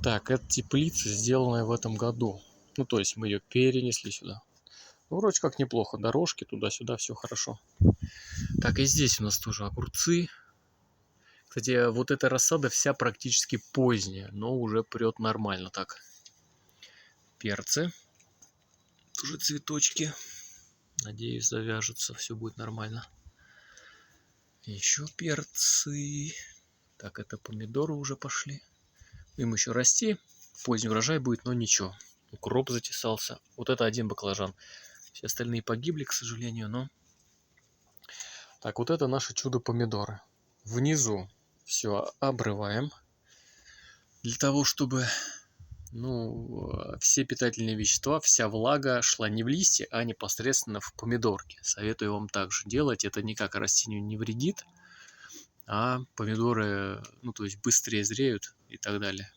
Так, это теплица, сделанная в этом году. Ну, то есть мы ее перенесли сюда. Ну, вроде как неплохо. Дорожки туда-сюда, все хорошо. Так, и здесь у нас тоже огурцы. Кстати, вот эта рассада вся практически поздняя, но уже прет нормально так. Перцы. Тоже цветочки. Надеюсь, завяжутся, все будет нормально. Еще перцы. Так, это помидоры уже пошли. Им еще расти. Поздний урожай будет, но ничего. Укроп затесался. Вот это один баклажан. Все остальные погибли, к сожалению, но... Так, вот это наши чудо-помидоры. Внизу все обрываем. Для того, чтобы все питательные вещества, вся влага шла не в листья, а непосредственно в помидорки. Советую вам также делать. Это никак растению не вредит, а помидоры, то есть быстрее зреют и так далее.